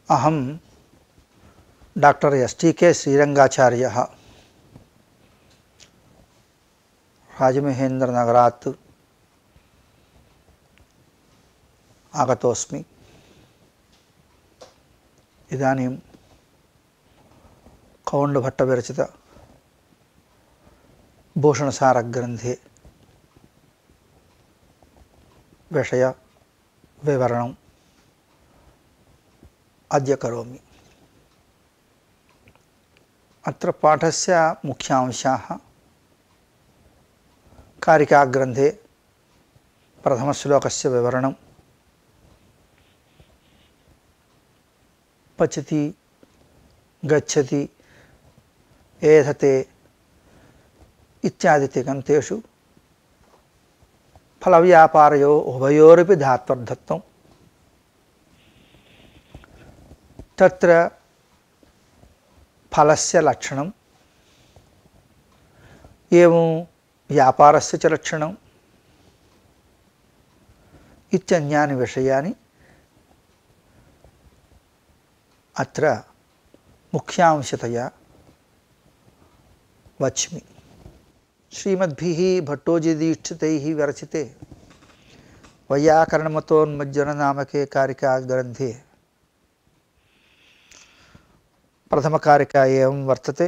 अहम डॉक्टर एस.टी.के. श्रीरंगाचार्यः राजमहेन्द्रनगरात् आगतोऽस्मि। इदानीं कौण्डभट्टविरचित भूषणसारग्रन्थे विषय विवरणम् अद्य करोमि। अत्र पाठस्य मुख्यांशाः कारिकाग्रन्थे प्रथमश्लोकस्य विवरणं, पचति गच्छति एधते इत्यादि तिङन्तेषु फलव्यापारयोः उभयोरपि धात्वर्थत्वं, तत्र फलस्य लक्षणम् एवं व्यापारस्य च लक्षणम् इत्यन्यानि विषयानि अत्र मुख्यांशतया वच्मि। श्रीमद्भिः भट्टोजिदीक्षितैः विरचिते वैयाकरणमतोन्मज्जन नामके कारिकाग्रन्थे प्रथमकारिका एवं वर्तते।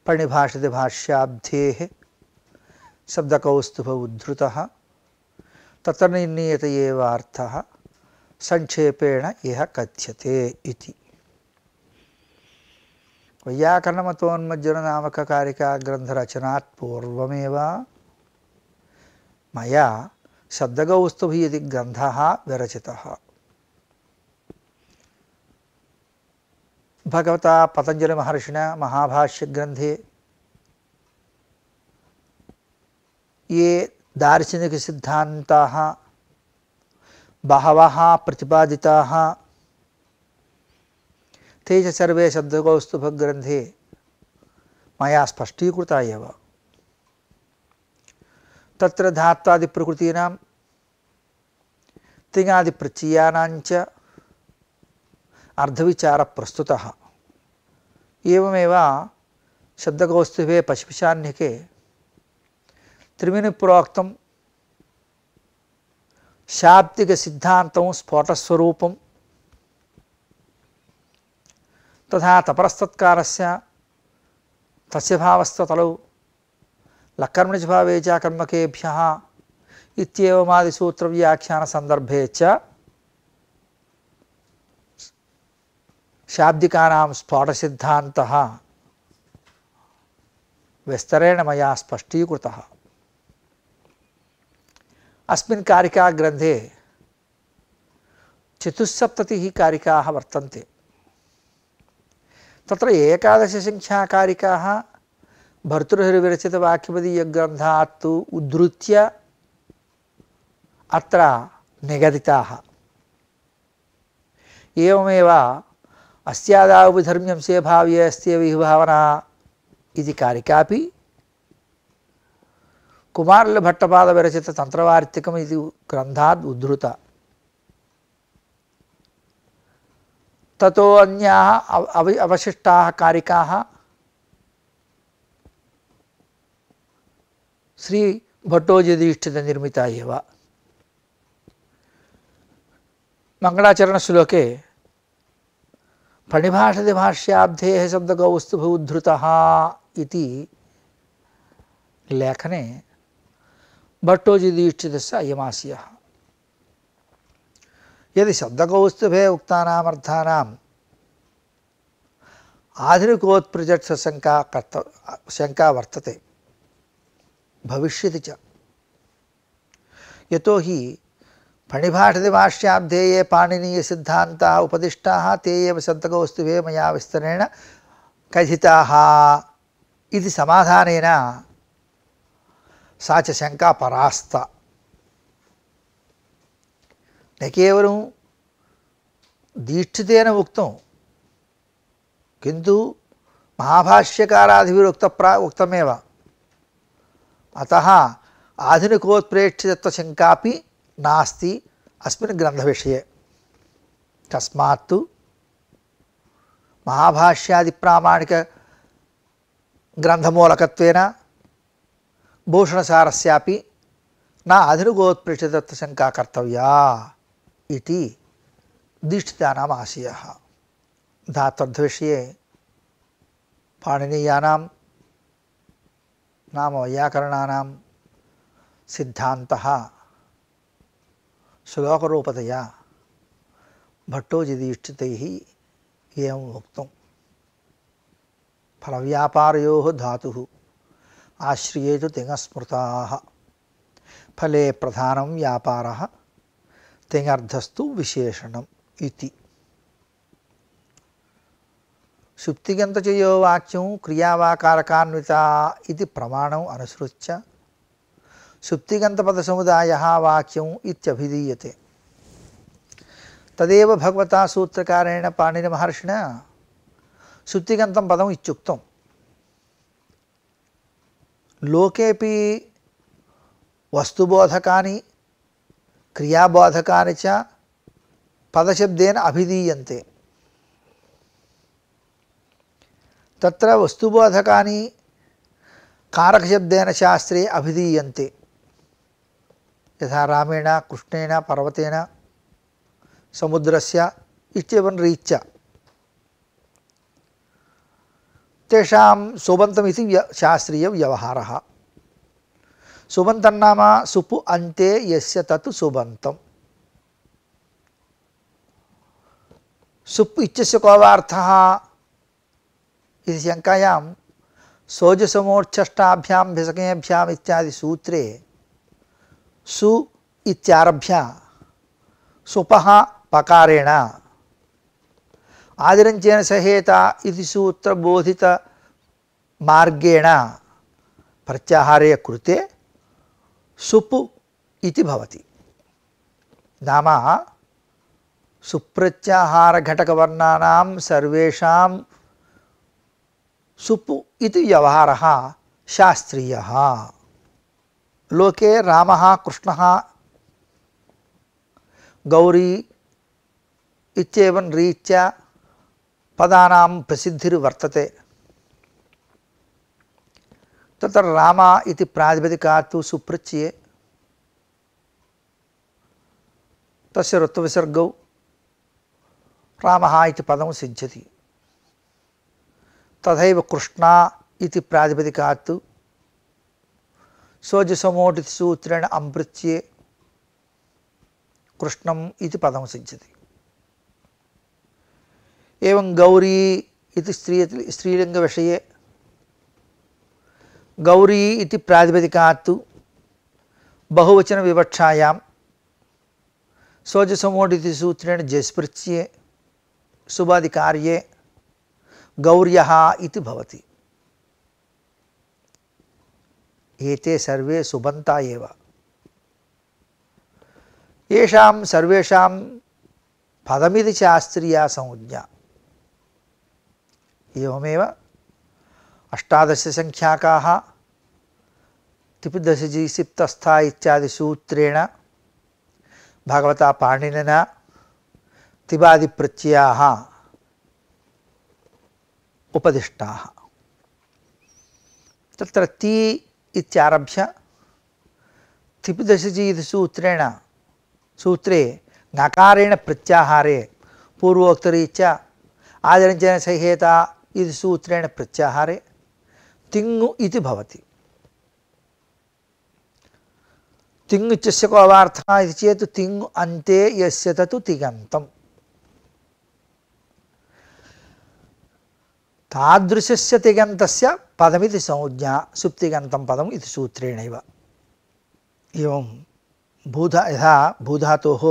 प्रणिभाषते भाष्याब्धेः शब्दकौस्तुभ उद्धृतः तत्र निर्णीयते एव अर्थः संक्षेपेण इह कथ्यते इति। वैयाकरणमतोन्मज्जन नामक कारिकाग्रन्थरचनात् पूर्वमेव मया शब्दकौस्तुभः इति ग्रन्थः विरचितः। भगवता पतंजलि महर्षिणा महाभाष्य ग्रंथे ये दार्शनिक सिद्धांताः बहवः प्रतिपादिताः ते च सर्वे शब्दकौस्तुभ ग्रंथे मया स्पष्टीकृता एव। तत्र धात्वादि प्रकृतीनां तिङादि प्रत्ययानां च अर्धविचार प्रस्तुतः। एवमेव शब्दकौस्तुभे पशुपशान्यके त्रिमिनि प्रोक्तं शाब्दिक सिद्धान्तं स्फोटस्वरूपं तथा तपरस्तत्कारस्य तस्य भावस्थतलौ लकर्मणि च भावे च कर्मकेभ्यः इत्येवमादिसूत्रव्याख्यान संदर्भे च शाब्दिकानां स्फोटसिद्धान्तः विस्तरेण मया स्पष्टीकृतः। अस्मिन् कारिकाग्रन्थे चतुस्सप्ततिः कारिकाः वर्तन्ते। तत्र एकादशसङ्ख्याकारिकाः भर्तृहरिविरचितवाक्यपदीयग्रन्थात् उद्धृत्य अत्र निगदिताः। एवमेव अस्यादावुधर्म्यंसे भाव्ये अस्त्येव भावना इति कारिकापि कुमारलभट्टपाद तंत्रवार्तिकम् इति ग्रन्थात् उद्धृता। ततो अन्याः अवशिष्टाः कारिकाः श्री भट्टोजिदीक्षित निर्मिता एव। मंगलाचरण श्लोके प्रणिभाषते भाष्याब्धेः शब्दकौस्तुभ उद्धृतः इति लेखने भट्टोजिदीक्षितस्य अयमाशयः। यदि शब्दकौस्तुभे उक्तानाम् अर्थानाम् आधुनिकोत्प्रजत् शंका वर्तते भविष्यति च। यतो हि प्रणिभाषते भाष्याब्धे ये पाणिनीय सिद्धान्ताः उपदिष्टाः ते एव शब्दकौस्तुभे मया विस्तरेण कथिताः इति समाधानेन सा च शंका परास्ता। न केवलं दीक्षितेन उक्तं किन्तु महाभाष्यकारादिभिरुक्तमेव। अतः आधुनिकोत्प्रेक्षितत्वशंकापि नास्ति अस्मिन् ग्रन्थविषये। तस्मात् महाभाष्यादि प्रामाणिक ग्रंथमूलकत्वेन भूषणसारस्यापि न अधिरुगोत्प्रेषितत्वशंका कर्तव्या इति दीक्षितानाम् आशयः। धात्वर्थविषये पाणिनीयानां नाम वैयाकरणानां सिद्धान्तः श्लोकरूपतया भट्टोजिदीक्षितैः एवम् उक्तं। फलव्यापारयोः धातुः आश्रिये तु तिङस्मृताः फले प्रधानं व्यापारः तिङर्थस्तु विशेषणम् इति। सुप्तिगन्तचयो वाक्यं क्रियावाकारकान्विता इति प्रमाणम् अनुसृत्य सुप्तिगन्तपदसमुदायः वाक्यम् इत्यभिधीयते। तदेव भगवता सूत्रकारेण पाणिनिमहर्षिणा सुप्तिगन्तं पदम् इत्युक्तं। लोकेपि वस्तुबोधकानि क्रियाबोधकानि च पदशब्देन अभिधीयन्ते। तत्र वस्तुबोधकानि कारकशब्देन शास्त्रे अभिधीयन्ते। यथा रामेण कृष्णेन पर्वतेन समुद्रस्य इत्येवं रीत्या तेषां सुबन्तमिति शास्त्रीयव्यवहारः। सुबन्तं सुपु अन्ते यस्य तत् सुबन्तं। सुप् इत्यस्य को वार्थः इति शङ्कायां सोजसमोच्छष्टाभ्यां भिसकेभ्याम् इत्यादि सूत्रे सु इत्यारभ्य सुपः पकारेण आदिरञ्चेन सहेता इति सूत्रबोधित मार्गेण प्रत्याहारे कृते सुपु इति भवति। नाम सुप्रत्याहारघटकवर्णानां सर्वेषां सुपु इति व्यवहारः शास्त्रीयः। लोके रामः कृष्णः गौरी इत्येवं रीत्या पदानां प्रसिद्धिर्वर्तते। तत्र राम इति प्रातिपदिकात् तु सुप्रत्यये तस्य ऋत्वविसर्गौ रामः इति पदं सिद्ध्यति। तथैव कृष्णा इति प्रातिपदिकात् सोजसमोट् इति सूत्रेण अम्प्रत्यये कृष्णम् इति पदं सिद्ध्यति। एवं गौरी इति स्त्रीलिङ्गविषये गौरी इति प्रातिपदिकात् बहुवचनविवक्षायां सोजसमोट् इति सूत्रेण जस्प्रत्यये शुभादिकार्ये गौर्यः इति भवति। एते सर्वे सुबन्ता एव। येषां सर्वेषां पदमिति शास्त्रीया संज्ञा। एवमेव अष्टादश संख्याकाः तिपिदशजी सिप्तस्था इत्यादि सूत्रेण भगवता पाणिनिना तिबादि प्रत्ययाः उपदिष्टाः। तत्र ति इत्यारभ्य तिपिदशजी इति सूत्रे नकारेण प्रत्याहारे पूर्वोक्तरीत्या आदिरञ्जन संहिता इति सूत्रेण प्रत्याहारे तिङ्गु इति भवति। तिङ् इत्यस्य को वार्थः इति चेत् तिङ् अन्ते यस्य तत् तिङन्तम्। तादृशस्य तिङन्तस्य पदमिति संज्ञा सुप्तिगन्तं पदम् इति सूत्रेणैव। एवं यथा भूधातोः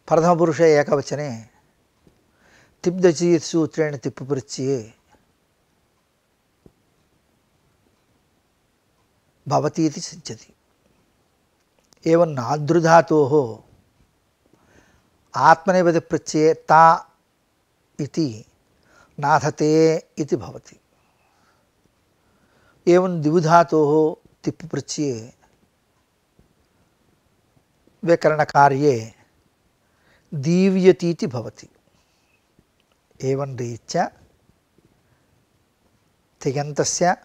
प्रथमपुरुषे एकवचने तिप्दचि इति सूत्रेण तिप्प्रत्यये भवति इति सिद्ध्यति। एवं नादृधातोः आत्मनेपदप्रत्यये ता इति नाधते इति भवति। एवं द्विधातोः तिप्प्रत्यये व्याकरणकार्ये दीव्यतीति भवति। एवं रीत्या तिङन्तस्य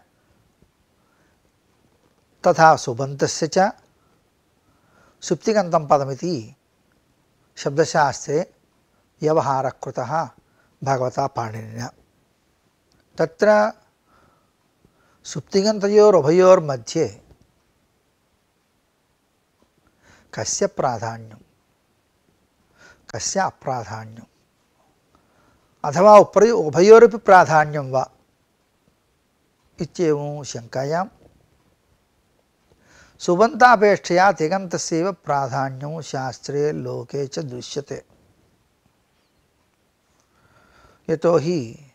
तथा सुबन्तस्य च सुप्तिगन्तं पदमिति शब्दशास्त्रे व्यवहारः कृतः भगवता पाणिनिना। तत्र सुप्तिगन्तयोरुभयोर्मध्ये कस्य प्राधान्यं कस्य अप्राधान्यम् अथवा उभयोरपि प्राधान्यं वा इत्येवं शङ्कायां सुबन्तापेक्षया तिङन्तस्यैव प्राधान्यं शास्त्रे लोके च दृश्यते। यतो हि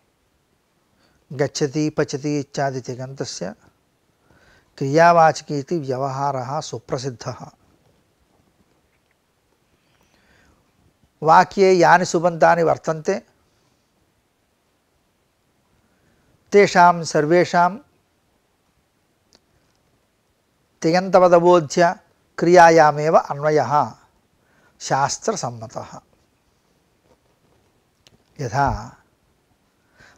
गच्छति पचति इत्यादि तिङन्तस्य क्रियावाचकी इति व्यवहारः सुप्रसिद्धः। वाक्ये यानि सुबन्तानि वर्तन्ते तेषां सर्वेषां तिङन्तपदबोध्य क्रियायामेव अन्वयः शास्त्रसम्मतः। यथा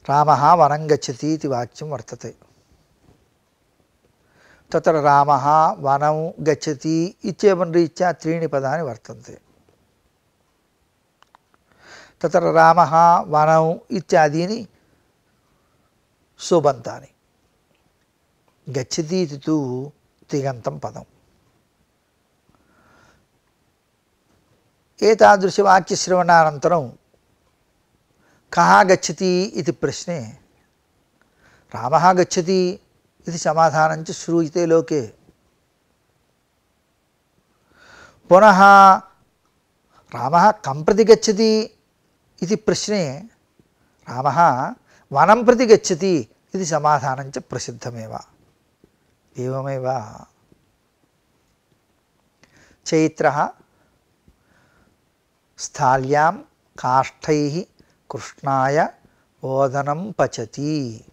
रामः वनं गच्छति इति वाक्यं वर्तते। तत्र रामः वनं गच्छति इत्येवं रीत्या त्रीणि पदानि वर्तन्ते। तत्र रामः वनौ इत्यादीनि सुबन्तानि। गच्छति इति तु तिङन्तं पदम्। एतादृशवाक्यश्रवणानन्तरं कः गच्छति इति प्रश्ने रामः गच्छति इति समाधानं च श्रूयते लोके। पुनः रामः कं प्रति गच्छति इति प्रश्ने रामः वनं प्रति गच्छति इति समाधानं च प्रसिद्धमेव। एवमेव चैत्रः स्थाल्यां काष्ठैः कृष्णाय ओदनं पचति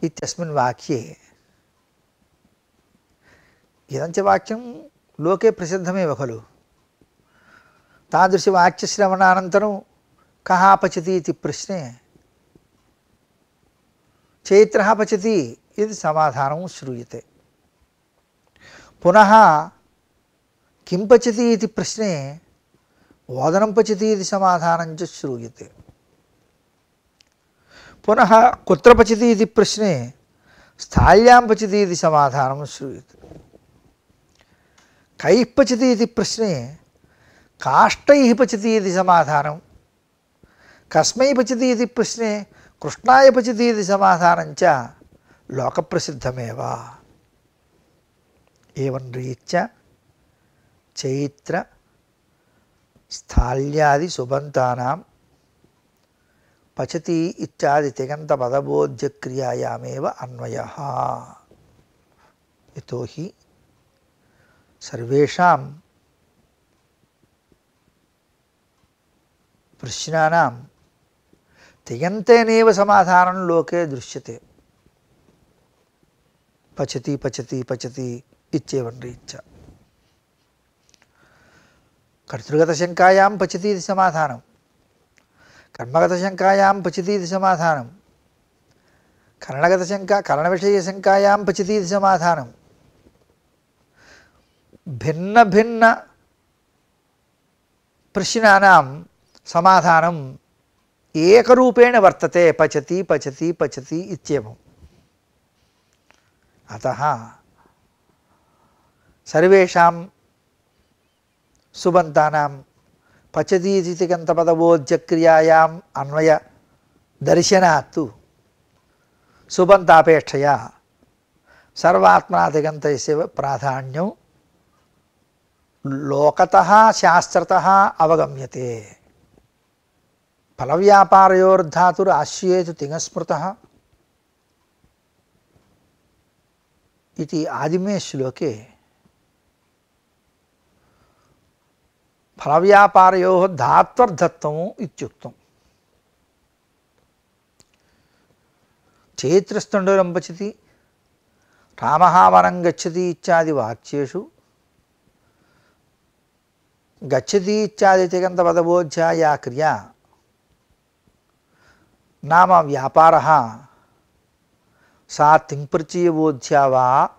इत्यस्मिन् वाक्ये इदं च वाक्यं लोके प्रसिद्धमेव खलु। तादृशवाक्यश्रवणानन्तरं कः पचति इति प्रश्ने चैत्रः पचति इति समाधानं श्रूयते। पुनः किं पचति इति प्रश्ने ओदनं पचति इति समाधानं च श्रूयते। पुनः कुत्र पचति इति प्रश्ने स्थाल्यां पचति इति समाधानं श्रूयते। कैः पचति इति प्रश्ने काष्ठैः पचति इति समाधानं, कस्मै पचति इति प्रश्ने कृष्णाय पचति इति समाधानं च लोकप्रसिद्धमेव। एवं रीत्या चैत्र स्थाल्यादि सुबन्तानां पचति इत्यादि तिङन्तपदबोध्यक्रियायामेव अन्वयः। यतो हि सर्वेषां प्रश्नानां तिङन्तेनैव समाधानं लोके दृश्यते। पचति पचति पचति इत्येवं रीत्या कर्तृगतशङ्कायां पचति इति समाधानं, कर्मगतशङ्कायां पचति इति समाधानं, करणविषयशङ्कायां पचति इति समाधानं, भिन्न भिन्न प्रश्नानां समाधानम् एकरूपेण वर्तते। पचति पचति पचति इत्येवम्। अतः सर्वेषां सुबन्तानां पचति इति तिङन्तपदबोध्यक्रियायाम् अन्वयदर्शनात् तु सुबन्तापेक्षया सर्वात्मना तिङन्तस्य प्राधान्यं लोकतः शास्त्रतः अवगम्यते। फलव्यापारयोर्धातुराश्रयेतु तिङस्मृतः इति आदिमे श्लोके फलव्यापारयोः धात्वर्थत्वम् इत्युक्तम्। चैत्रस्तण्डुलं पचति, रामः वनं गच्छति इत्यादि वाक्येषु गच्छति इत्यादि तिङन्तपदबोध्या या क्रिया नाम व्यापारः सा तिङ्प्रत्ययबोध्या वा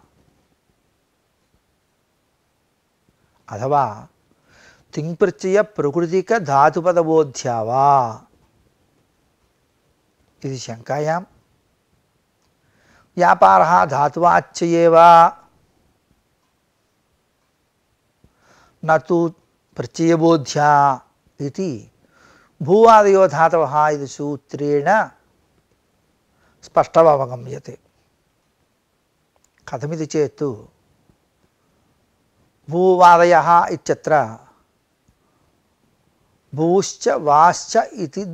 अथवा तिङ्प्रत्ययप्रकृतिकधातुपदबोध्या वा इति शङ्कायां व्यापारः धातुवाच्य एव न तु प्रत्ययबोध्या इति भूवादयो धातवः इति सूत्रेण स्पष्टमवगम्यते। कथमिति चेत् भूवादयः इत्यत्र भूश्च वाश्च इति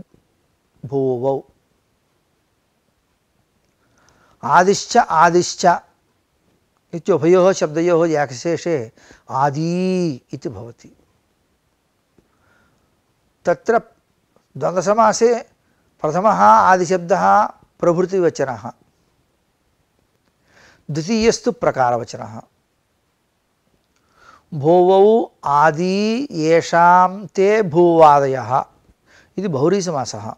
भूवौ, आदिश्च आदिश्च इत्युभयोः शब्दयोः याकशेषे आदि इति भवति। तत्र द्वन्द्वसमासे प्रथमः आदिशब्दः प्रभृतिवचनः, द्वितीयस्तु प्रकारवचनः। भूवौ आदि येषां ते भूवादयः इति बहुव्रीहिसमासः।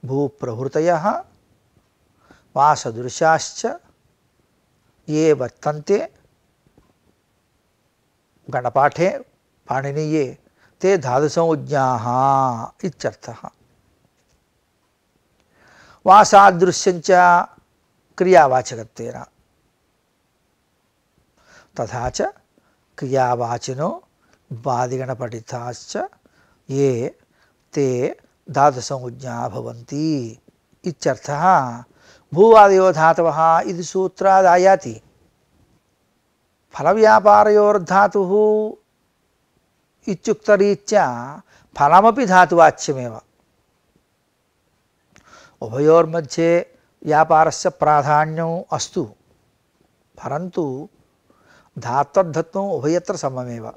भूप्रभृतयः वासदृशाश्च ये वर्तन्ते गणपाठे पाणिनीये ते धातुसंज्ञाः इत्यर्थः। वासादृश्यञ्च क्रियावाचकत्वेन, तथा च क्रियावाचिनो वादिगणपठिताश्च ये ते धातुसंज्ञा भवन्ति इत्यर्थः। भूवादयो धातवः इति सूत्रादायाति। फलव्यापारयोर्धातुः इत्युक्तरीत्या फलमपि धातुवाच्यमेव। उभयोर्मध्ये व्यापारस्य प्राधान्यम् अस्तु, परन्तु धात्वर्थत्वम् उभयत्र सममेव,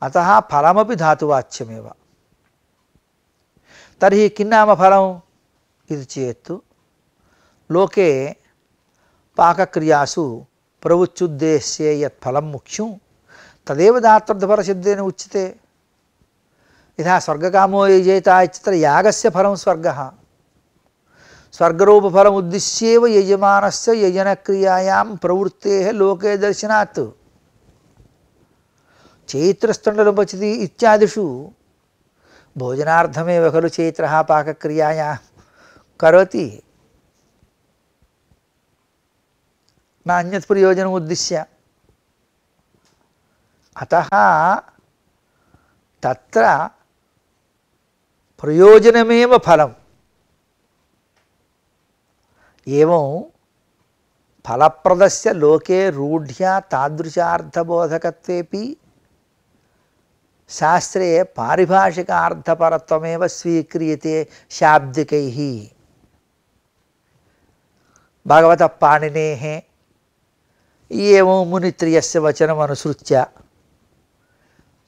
अतः फलमपि धातुवाच्यमेव। तर्हि किं नाम फलम् इति चेत् लोके पाकक्रियासु प्रवृत्त्युद्देश्ये यत् फलं मुख्यं तदेव धात्वर्थफलशब्देन उच्यते। यथा स्वर्गकामो यजेता इत्यत्र यागस्य फलं स्वर्गः। स्वर्गरूपफलमुद्दिश्येव यजमानस्य यजनक्रियायां प्रवृत्तेः लोके दर्शनात्। चैत्रस्तण्डलपचति इत्यादिषु भोजनार्थमेव खलु चैत्रः पाकक्रियायां करोति, न अन्यत् प्रयोजनम् उद्दिश्य। अतः तत्र प्रयोजनमेव फलम्। एवं फलप्रदस्य लोके रूढ्या तादृशार्थबोधकत्वेपि शास्त्रे पारिभाषिकार्थपरत्वमेव स्वीक्रियते शाब्दिकैः। भगवतः पाणिनेः एवं मुनित्रयस्य वचनमनुसृत्य,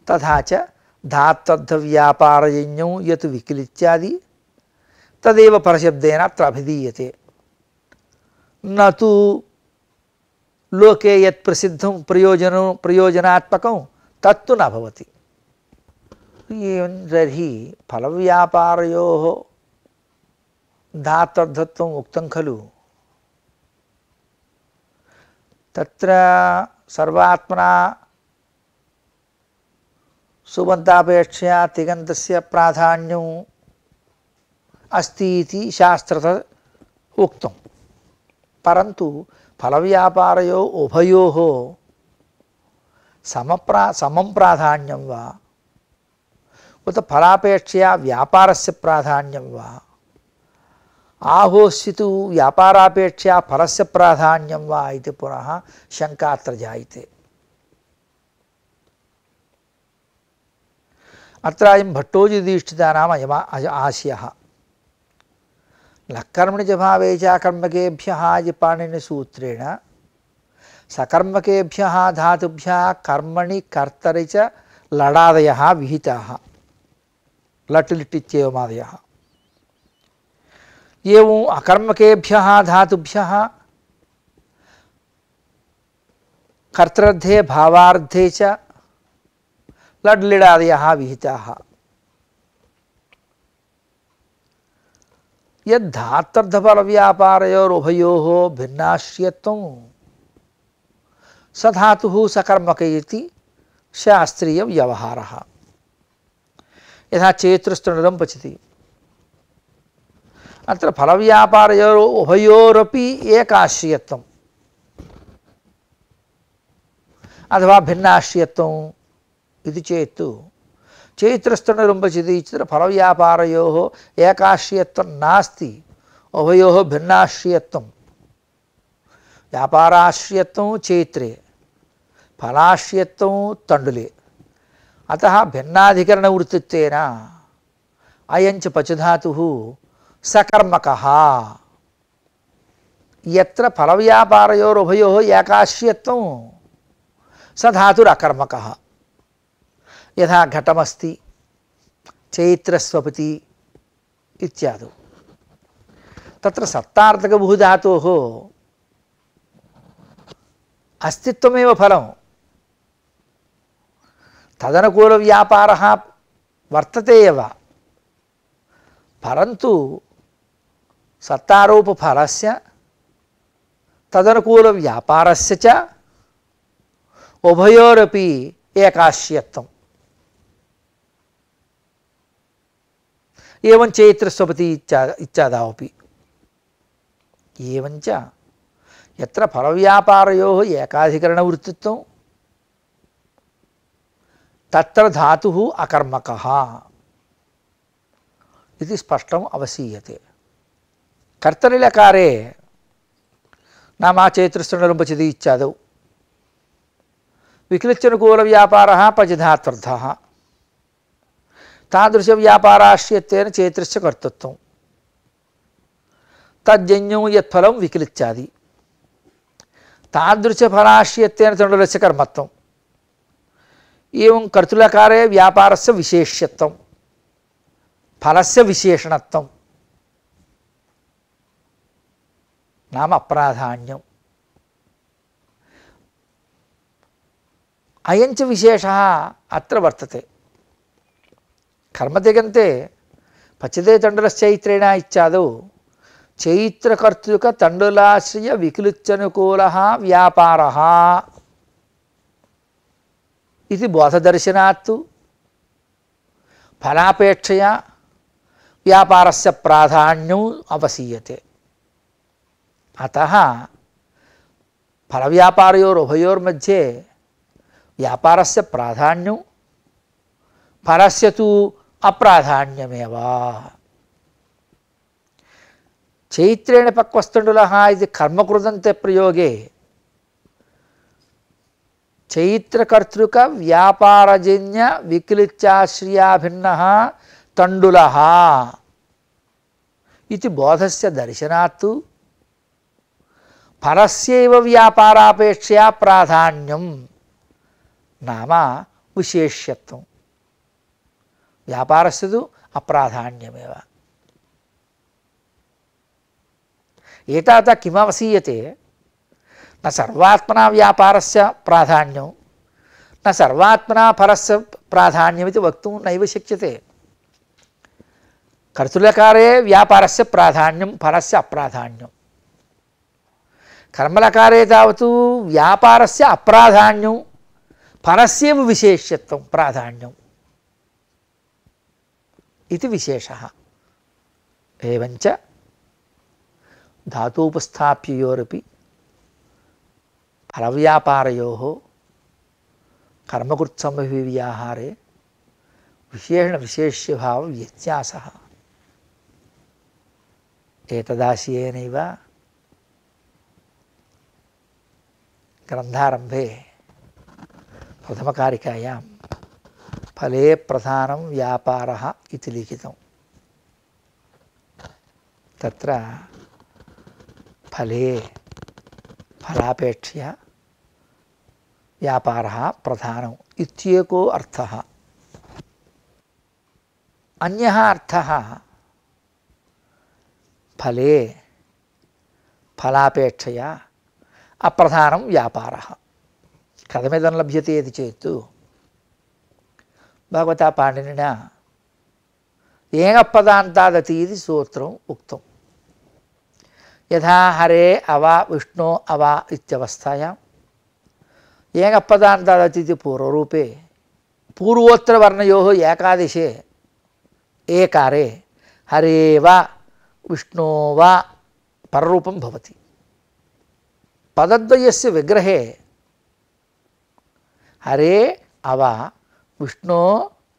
तथा च धात्वर्थव्यापारजन्यं यत् विकिलित्यादि तदेव परशब्देन अत्र अभिधीयते, न तु लोके यत् प्रसिद्धं प्रयोजनात्मकं तत्तु न भवति। एवं तर्हि फलव्यापारयोः धात्वर्थत्वम् उक्तं खलु। तत्र सर्वात्मना सुबन्तापेक्षया तिङन्तस्य प्राधान्यम् अस्ति इति शास्त्रतः उक्तं, परन्तु फलव्यापारयोः उभयोः समं प्राधान्यं वा उत फलापेक्षया व्यापारस्य प्राधान्यं वा आहोस्वितु व्यापारापेक्षया फलस्य प्राधान्यं वा इति पुनः शङ्का अत्र जायते। अत्र अयं भट्टोजिदीक्षितानाम् आशयः। लक्कर्मणिजभावे च कर्मकेभ्यः इति पाणिनिसूत्रेण सकर्मकेभ्यः धातुभ्यः कर्मणि कर्तरि च लडादयः विहिताः, लट् लिट् इत्येवमादयः। एवं अकर्मकेभ्यः धातुभ्यः कर्तृर्थे भावार्थे च लड् लिडादयः विहिताः। यद्धात्वर्थफलव्यापारयोरुभयोः भिन्नाश्रयत्वं स धातुः सकर्मक इति शास्त्रीयव्यवहारः। यथा चेतृस्तृणुदं पचति, अत्र फलव्यापारयोरुभयोरपि एकाश्रयत्वम् अथवा भिन्नाश्रयत्वम् इति चेत् चैत्रस्तृणुदं पचति इत्यत्र फलव्यापारयोः एकाश्रयत्वं नास्ति, उभयोः भिन्नाश्रयत्वं। व्यापाराश्रयत्वं चैत्रे, फलाश्रयत्वं तण्डुले। अतः भिन्नाधिकरणवृत्तित्वेन अयञ्च पचधातुः सकर्मकः। यत्र फलव्यापारयोरुभयोः एकाश्रयत्वं स धातुरकर्मकः। यथा घटमस्ति, चैत्रस्वपति इत्यादि। तत्र सत्तार्थकबहुधातोः अस्तित्वमेव फलं, तदनुकूलव्यापारः वर्तते एव, परन्तु सत्तारूपफलस्य तदनुकूलव्यापारस्य च उभयोरपि एकाश्रयत्वम्। एवं चैत्रस्वपति इत्यादावपि। एवञ्च यत्र फलव्यापारयोः एकाधिकरणवृत्तित्वं तत्र धातुः अकर्मकः इति स्पष्टम् अवसीयते। कर्तरिलकारे नाम चैत्रस्तृणुदं पचति इत्यादौ विक्लिच्यनुकूलव्यापारः पचधात्वर्थः। तादृशव्यापाराश्रयत्वेन चैत्रस्य कर्तृत्वं, तज्जन्यो यत्फलं विक्लिच्यादि। तादृशफलाश्रयत्वेन तण्डुलस्य कर्मत्वम्। एवं कर्तृलकारे व्यापारस्य विशेष्यत्वं, फलस्य विशेषणत्वं नाम अप्राधान्यम्। अयञ्च विशेषः अत्र वर्तते। कर्मदिगन्ते पचते तण्डुलश्चैत्रेण इत्यादौ चैत्रकर्तृकतण्डुलाश्रय विक्लिच्यनुकूलः व्यापारः इति बोधदर्शनात् फलापेक्षया व्यापारस्य प्राधान्यम् अवसीयते। अतः फलव्यापारयोरुभयोर्मध्ये व्यापारस्य प्राधान्यं, फलस्य तु अप्राधान्यमेव। चैत्रेण पक्वस्तण्डुलः इति कर्मकृदन्ते प्रयोगे चैत्रकर्तृकव्यापारजन्य विक्लिच्चाश्रयाभिन्नः तण्डुलः इति बोधस्य दर्शनात् फलस्यैव व्यापारापेक्षया प्राधान्यं नाम विशेष्यत्वं, व्यापारस्य तु अप्राधान्यमेव। एतावता किमवसीयते, न सर्वात्मना व्यापारस्य प्राधान्यं, न सर्वात्मना फलस्य प्राधान्यमिति वक्तुं नैव शक्यते। कर्तृलकारे व्यापारस्य प्राधान्यं, फलस्य अप्राधान्यं। कर्मलकारे तावत् व्यापारस्य अप्राधान्यं, फलस्यैव विशेष्यत्वं प्राधान्यम् इति विशेषः। एवञ्च धातूपस्थाप्ययोरपि फलव्यापारयोः कर्मकृत्संभविव्याहारे विशेषणविशेष्यभावव्यत्यासः। एतदाशयेनैव ग्रन्थारम्भे प्रथमकारिकायां फले प्रधानं व्यापारः इति लिखितम्। तत्र फले फलापेक्षया व्यापारः प्रधानम् इत्येको अर्थः। अन्यः अर्थः फले फलापेक्षया अप्रधानं व्यापारः। कथमिदं लभ्यते इति चेत् भगवता पाणिनिना येङ्पदान्तादति इति सूत्रम् उक्तं। यथा हरे अव विष्णो अव इत्यवस्थायां येङ्पदान्तादति इति पूर्वरूपे पूर्वोत्तरवर्णयोः एकादेशे एकारे हरे वा विष्णो वा पररूपं भवति। पदद्वयस्य विग्रहे हरे अव विष्णो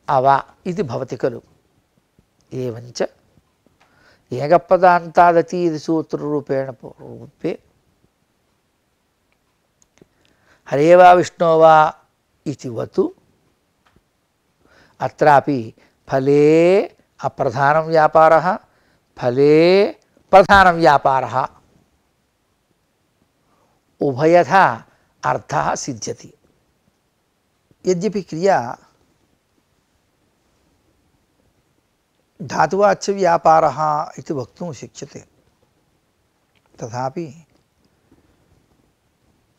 अव इति भवति खलु। एवञ्च एकपदान्तादति इति सूत्ररूपेण पूर्वरूपे हरे वा विष्णो वा इति वतु अत्रापि फले अप्रधानं व्यापारः फले प्रधानं व्यापारः उभयथा अर्थः सिद्ध्यति। यद्यपि क्रिया धातुवाच्य व्यापारः इति वक्तुं शक्यते, तथापि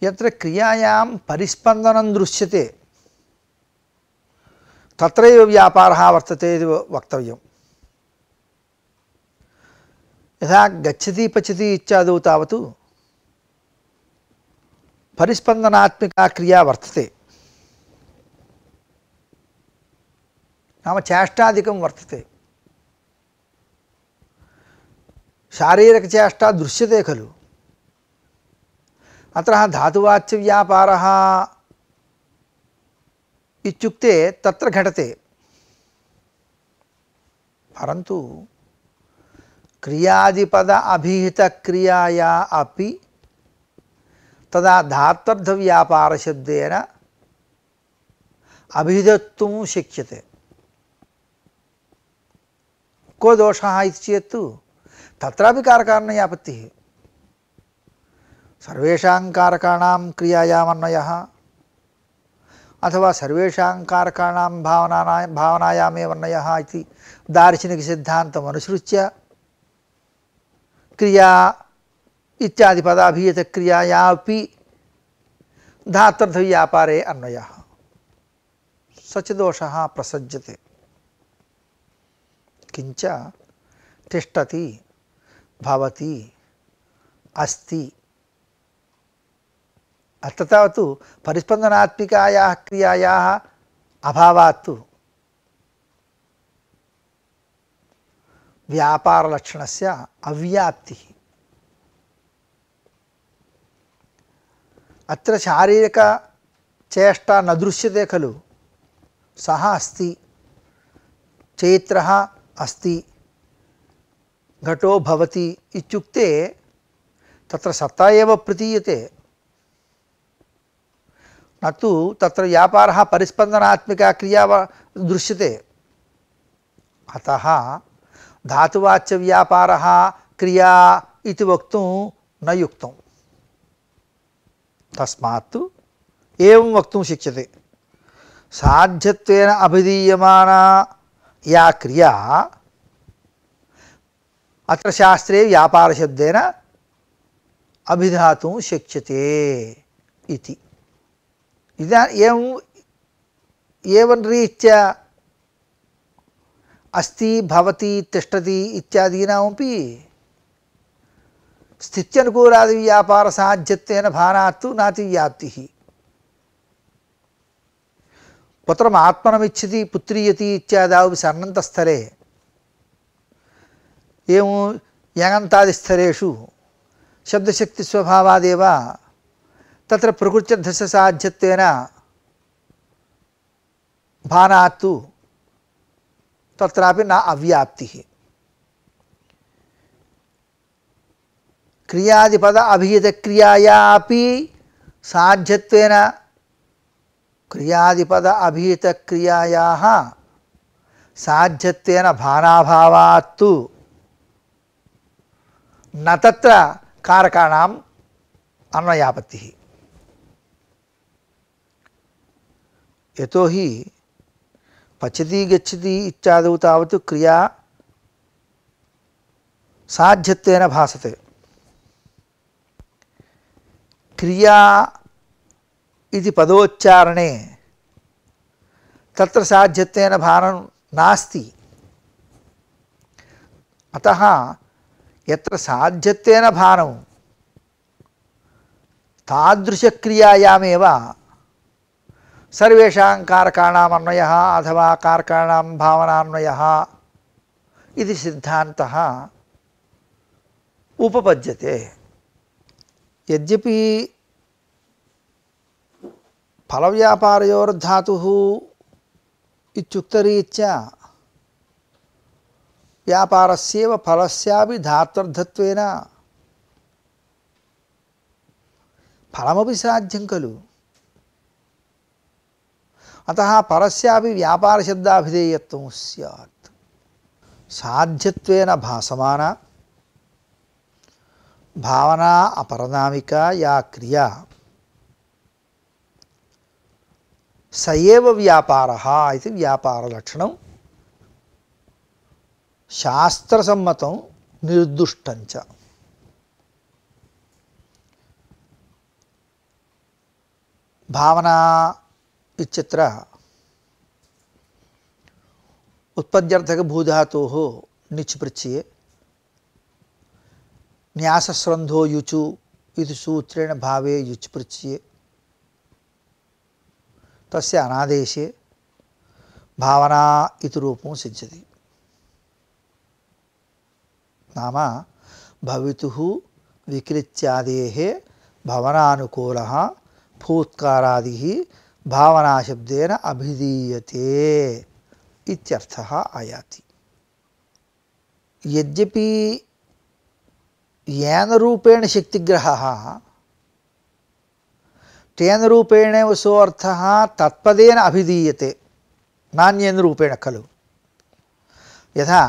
यत्र क्रियायां परिस्पन्दनं दृश्यते तत्रैव व्यापारः वर्तते इति वक्तव्यम्। यथा गच्छति पचति इत्यादौ तावत् परिस्पन्दनात्मिका क्रिया वर्तते, नाम चेष्टादिकं वर्तते। शारीरिकचेष्टा दृश्यते खलु। अत्र धातुवाच्यव्यापारः इत्युक्ते तत्र घटते, परन्तु क्रियादिपद अभिहितक्रियाया अपि तदा धात्वर्थव्यापारशब्देन अभिधत्तुं शक्यते। को दोषः इति चेत् तत्रापि कारकारणयापत्तिः। सर्वेषां कारकाणां क्रियायामन्वयः अथवा सर्वेषां कारकाणां भावनायामेव अन्वयः इति दार्शनिकसिद्धान्तम् अनुसृत्य क्रिया इत्यादि पदाभिहितक्रियायापि धात्वर्थव्यापारे अन्वयः, स च दोषः प्रसज्यते। किञ्च तिष्ठति भवति अस्ति अत्र तावत् परिस्पन्दनात्मिकायाः क्रियायाः अभावात् व्यापारलक्षणस्य अव्याप्तिः। अत्र शारीरिकचेष्टा न दृश्यते खलु। सः अस्ति, चैत्रः अस्ति, घटो भवति इत्युक्ते तत्र सत्ता एव प्रतीयते, न तु तत्र व्यापारः परिस्पन्दनात्मिका क्रिया दृश्यते। अतः धातुवाच्यव्यापारः क्रिया इति वक्तुं न युक्तं। तस्मात् एवं वक्तुं शक्यते, साध्यत्वेन अभिधीयमाना या क्रिया अत्र शास्त्रे व्यापारशब्देन अभिधातुं शक्यते इति। एवं रीत्या अस्ति भवति तिष्ठति इत्यादीनामपि स्थित्यनुकूलादिव्यापारसाध्यत्वेन भानात्तु नातिव्याप्तिः। पुत्रम् आत्मनमिच्छति पुत्रीयति इत्यादावपि सन्नन्तस्थले एवं यङन्तादिस्थलेषु शब्दशक्तिस्वभावादेव तत्र प्रकृत्यर्थस्य साध्यत्वेन भानात्तु तत्रापि न अव्याप्तिः। क्रियादिपद अभिहितक्रियायापि साध्यत्वेन क्रियादिपद अभिहितक्रियायाः साध्यत्वेन भानाभावात्तु न तत्र कारकाणाम् अन्वयापत्तिः। यतोहि पचति गच्छति इत्यादौ तावत् क्रिया साध्यत्वेन भासते। क्रिया इति पदोच्चारणे तत्र साध्यत्वेन भानं नास्ति। अतः यत्र साध्यत्वेन भानं तादृशक्रियायामेव सर्वेषां कारकाणाम् अन्वयः अथवा कारकाणां भावनान्वयः इति सिद्धान्तः उपपद्यते। यद्यपि फलव्यापारयोर्धातुः इत्युक्तरीत्या व्यापारस्यैव फलस्यापि धात्वर्थत्वेन फलमपि साध्यं खलु। अतः परस्यापि व्यापारशब्दाभिधेयत्वं स्यात्। साध्यत्वेन भासमाना भावना अपरनामिका या क्रिया स एव व्यापारः इति व्यापारलक्षणं शास्त्रसम्मतं निर्दुष्टञ्च। भावना इत्यत्र उत्पद्यर्थकभूधातोः निच् प्रत्यये न्यासस्रन्धो युचु इति सूत्रेण भावे युच् प्रत्यये तस्य अनादेशे भावना इति रूपं सिद्ध्यति। नाम भवितुः विकृत्यादेः भवनानुकूलः फूत्कारादिः भावनाशब्देन अभिधीयते इत्यर्थः आयाति। यद्यपि येन रूपेण शक्तिग्रहः तेन रूपेण सोऽर्थः तत्पदेन अभिधीयते नान्येन रूपेण खलु। यथा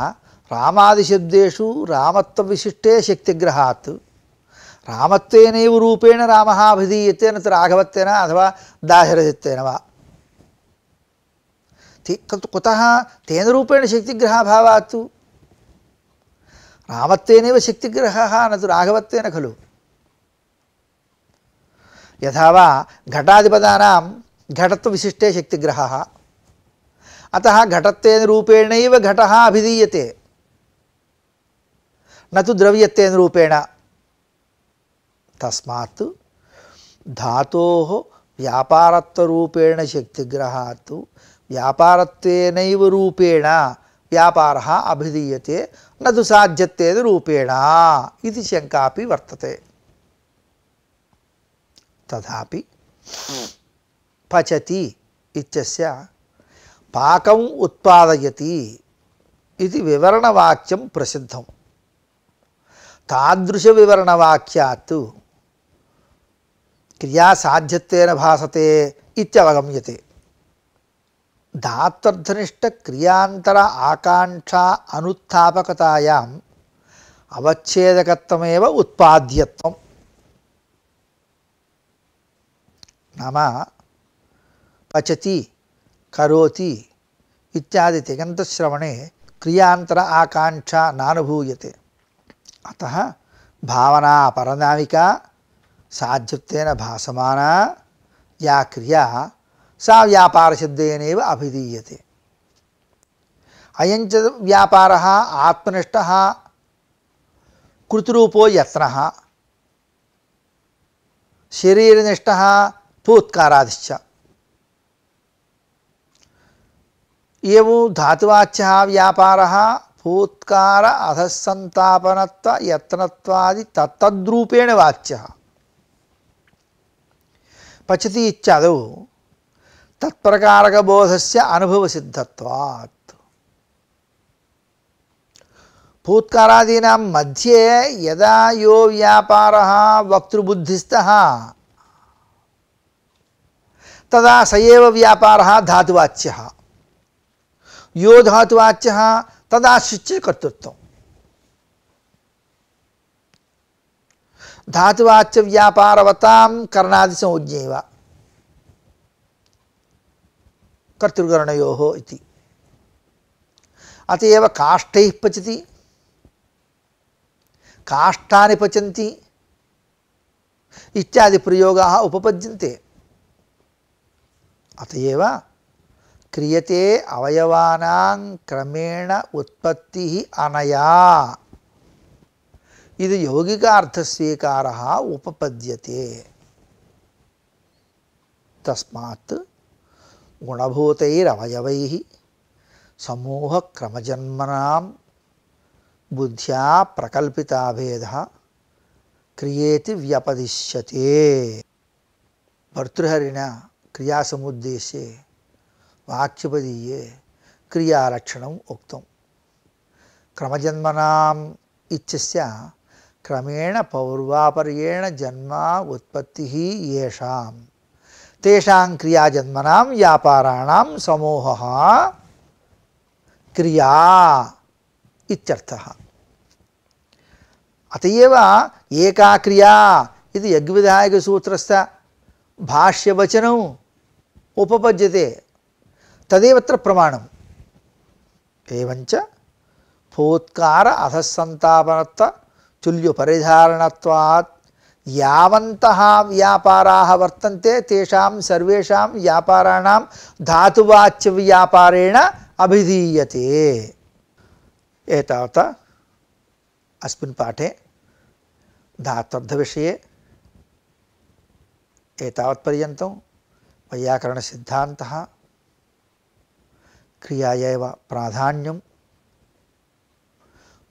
रामादिशब्देषु रामत्वविशिष्टे शक्तिग्रहात् रामत्वेनैव रूपेण रामः अभिधीयते न तु राघवत्वेन अथवा दाशरथित्वेन वा। कुतः तेन रूपेण शक्तिग्रहाभावात् रामत्वेनैव शक्तिग्रहः न तु राघवत्वेन खलु। यथा वा घटादिपदानां घटत्वविशिष्टे शक्तिग्रहः अतः घटत्वेन रूपेणैव घटः अभिधीयते न तु द्रव्यत्वेन रूपेण। तस्मात् धातोः व्यापारत्वरूपेण शक्तिग्रहात् व्यापारत्वेनैव रूपेण व्यापारः अभिधीयते न तु साध्यत्वेन रूपेण इति शङ्कापि वर्तते। तथापि पचति इत्यस्य पाकम् उत्पादयति इति विवरणवाक्यं प्रसिद्धं। तादृशविवरणवाक्यात् क्रिया साध्यत्वेन भासते इत्यवगम्यते। धात्वर्थनिष्ठ क्रियांतर आकांक्षा अनुत्थापकतायाम् अवच्छेदकत्वमेव उत्पाद्यत्वम्। नाम पचति करोति इत्यादि तिङन्तश्रवणे क्रियांतर आकांक्षा नानुभूयते। अतः भावना परनामिका साध्यत्वेन भासमाना या क्रिया सा व्यापारशब्देनैव अभिधीयते। अयञ्च व्यापारः आत्मनिष्ठः कृतरूपो यत्नः शरीरनिष्ठः फूत्कारादिश्च। एवं धातुवाच्यः व्यापारः फूत्कार अधःसंतापनत्व यत्नत्वादि तत्तद्रूपेण वाच्यः। पचति इत्यादौ तत्प्रकारकबोधस्य अनुभवसिद्धत्वात्। फूत्कारादीनां मध्ये यदा यो व्यापारः वक्तृबुद्धिस्थः तदा स एव व्यापारः धातुवाच्यः। यो धातुवाच्यः तदाश्रित्य कर्तृत्वम्। धातुवाच्य व्यापारवतां कर्णादिसंज्ञैव कर्तृकरणयोः इति। अतएव काष्ठैः पचति काष्ठानि पचन्ति इत्यादि प्रयोगाः उपपद्यन्ते। अतएव క్రియతే అవయవానాం క్రమేణ ఉత్పత్తి అనయా ఇది యౌగికార్థస్వీకార ఉపపద్యతే. తస్మాత్ గుణభూతైరవయవై సమూహక్రమజన్మనాం బుద్ధ్యా ప్రకల్పితాభేదః క్రియేతి వ్యపదిశ్యతే. భర్తృహరిణ క్రియాసముద్దేశే వాక్యపదీయే క్రియాలక్షణం ఉక్తం. క్రమజన్మనాం ఇత్యస్య క్రమేణ పౌర్వాపర్యేణ జన్మ ఉత్పత్తి యేషాం తేషాం క్రియాజన్మనాం వ్యాపారాణం సమూహః క్రియా ఇత్యర్థః. అతయేవ ఏకా క్రియా ఇది యగ్విధాయకసూత్రస్య భాష్యవచనం ఉపపద్యతే తదేవత్ర ప్రమాణం. ఏవంచ ఫోత్కార అధస్సంతాపనత్వ తుల్యపరిధారణత్వాత్ యావంతః వ్యాపారాः వర్తంతే తేషాం సర్వేషాం వ్యాపారాణాం ధాతువాచ్య వ్యాపారేణ అభిధీయతే. ఏతావత अस्मिन् पाठे धात्वर्थविषये एतावत्पर्यन्तं वैयाकरणसिद्धान्तः क्रियायैव प्राधान्यं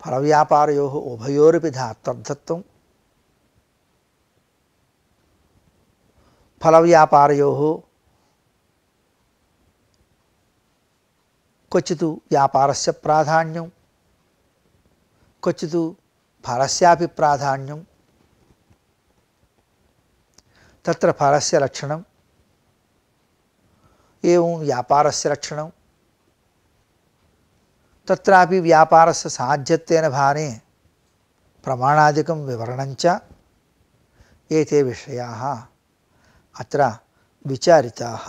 फलव्यापारयोः उभयोरपि धात्वर्थत्वं फलव्यापारयोः क्वचित् व्यापारस्य प्राधान्यं क्वचित् फलस्यापि प्राधान्यं तत्र फलस्य लक्षणं एवं व्यापारस्य लक्षणं तत्रापि व्यापारस्य साध्यत्वेन भाने प्रमाणादिकं विवरणञ्च एते विषयाः अत्र विचारिताः.